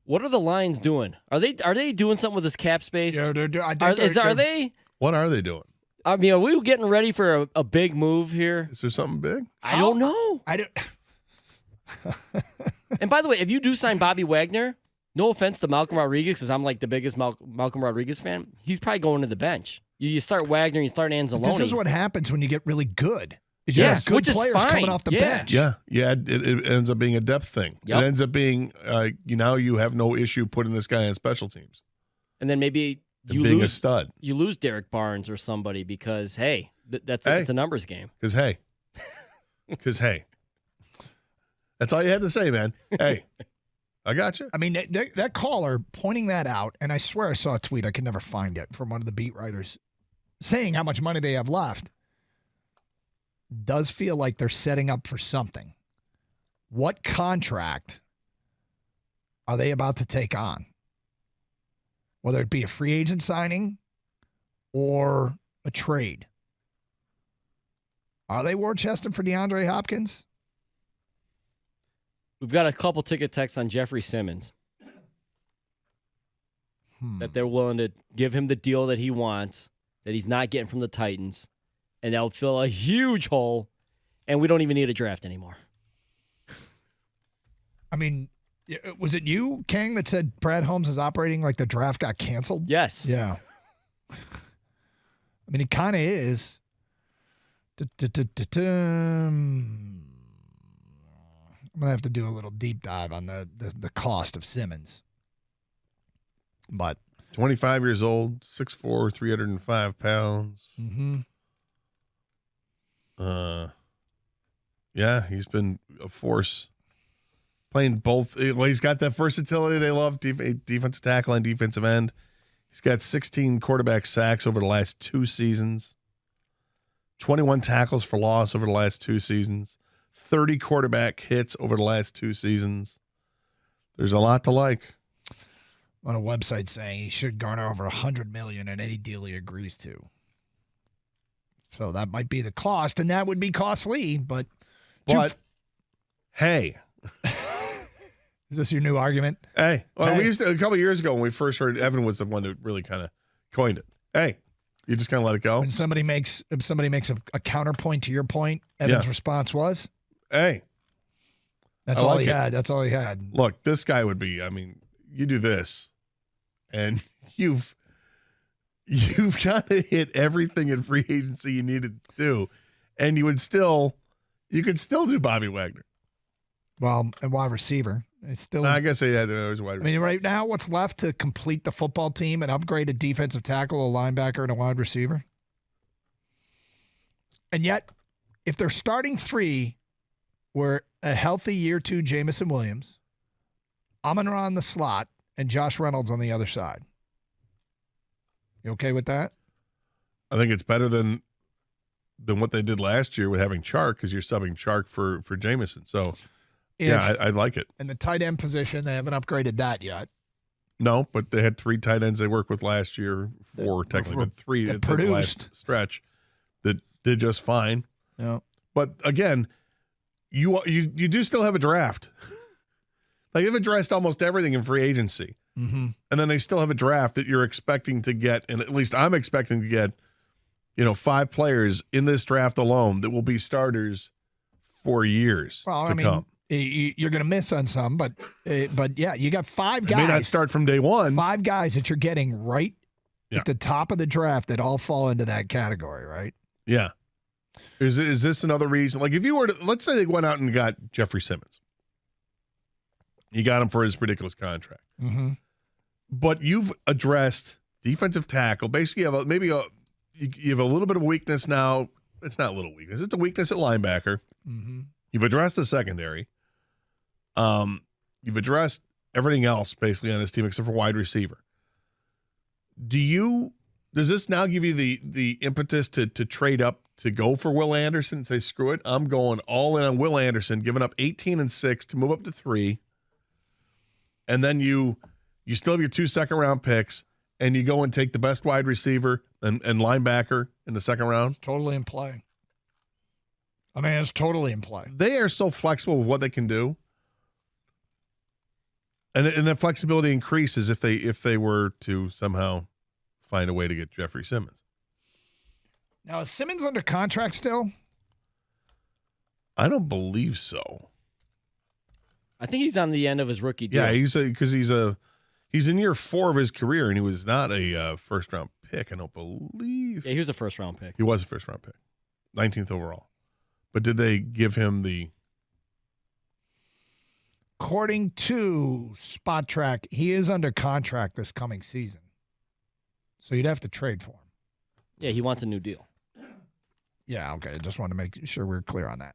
What are the Lions doing? Are they doing something with this cap space? Yeah, Are they? What are they doing? I mean, are we getting ready for a big move here? Is there something big? I don't know. I don't. And by the way, if you do sign Bobby Wagner, no offense to Malcolm Rodriguez, because I'm like the biggest Malcolm Rodriguez fan, he's probably going to the bench. You start Wagner, you start Anzalone. This is what happens when you get really good. You have good which is players fine. coming off the bench. Yeah. It ends up being a depth thing. Yep. It ends up being now you have no issue putting this guy on special teams. And then maybe You being a stud. You lose Derek Barnes or somebody because, hey, it's a numbers game. Because, hey. That's all you had to say, man. Hey, I got you. I mean, that caller pointing that out, and I swear I saw a tweet, I could never find it, from one of the beat writers saying how much money they have left, does feel like they're setting up for something. What contract are they about to take on? Whether it be a free agent signing or a trade. Are they war chested for DeAndre Hopkins? We've got a couple ticket texts on Jeffrey Simmons that they're willing to give him the deal that he wants, that he's not getting from the Titans, and that'll fill a huge hole, and we don't even need a draft anymore. I mean, was it you, Kang, that said Brad Holmes is operating like the draft got canceled? Yes. Yeah. I mean, he kind of is. I'm going to have to do a little deep dive on the cost of Simmons. But 25 years old, 6'4", 305 pounds. Mm-hmm. Yeah, he's been a force playing both. Well, he's got that versatility they love, defensive tackle and defensive end. He's got 16 quarterback sacks over the last 2 seasons, 21 tackles for loss over the last 2 seasons, 30 quarterback hits over the last 2 seasons. There's a lot to like. On a website saying he should garner over $100 million in any deal he agrees to. So that might be the cost, and that would be costly, but hey. Is this your new argument? Hey. Well, we used to, a couple of years ago when we first heard, Evan was the one that really kind of coined it. Hey, you just kind of let it go. When somebody makes a counterpoint to your point, Evan's response was, hey. That's all he had. That's all he had. Look, this guy would be, I mean, you do this, and you've got to hit everything in free agency you needed to do, and you could still do Bobby Wagner. Well, a wide receiver. I guess they had to wide receiver. I mean, right now, what's left to complete the football team and upgrade a defensive tackle, a linebacker, and a wide receiver? And yet, if their starting 3 were a healthy year 2 Jamison Williams, Amon-Ra on the slot, and Josh Reynolds on the other side. You okay with that? I think it's better than what they did last year with having Chark, because you're subbing Chark for Jamison. So, I like it. And the tight end position, they haven't upgraded that yet. No, but they had 3 tight ends they worked with last year, 4 technically, but 3 that at the produced. last stretch that did just fine. Yeah. But again, you do still have a draft. Like, they've addressed almost everything in free agency. Mm-hmm. And then they still have a draft that you're expecting to get, and at least I'm expecting to get, 5 players in this draft alone that will be starters for years to come. You're going to miss on some, but yeah, you got 5 guys. They may not start from day one. 5 guys that you're getting right at the top of the draft that all fall into that category, right? Yeah. Is this another reason? Like, if you were to, let's say they went out and got Jeffrey Simmons. You got him for his ridiculous contract. Mm-hmm. But you've addressed defensive tackle. Basically, you have a little bit of weakness now. It's not a little weakness. It's a weakness at linebacker. Mm-hmm. You've addressed the secondary. You've addressed everything else basically on this team except for wide receiver. Does this now give you the impetus to trade up to go for Will Anderson and say, screw it, I'm going all in on Will Anderson, giving up 18 and 6 to move up to 3. And then you still have your 2 second-round picks, and you go and take the best wide receiver and linebacker in the second round? Totally in play. I mean, it's totally in play. They are so flexible with what they can do. And the flexibility increases if they were to somehow find a way to get Jeffrey Simmons. Now, is Simmons under contract still? I don't believe so. I think he's on the end of his rookie deal. Yeah, he's in year 4 of his career, and he was not a first round pick. I don't believe. Yeah, he was a first round pick. He was a first round pick, 19th overall. But did they give him the? According to Spot Track, he is under contract this coming season. So you'd have to trade for him. Yeah, he wants a new deal. Yeah, okay. Just wanted to make sure we're clear on that.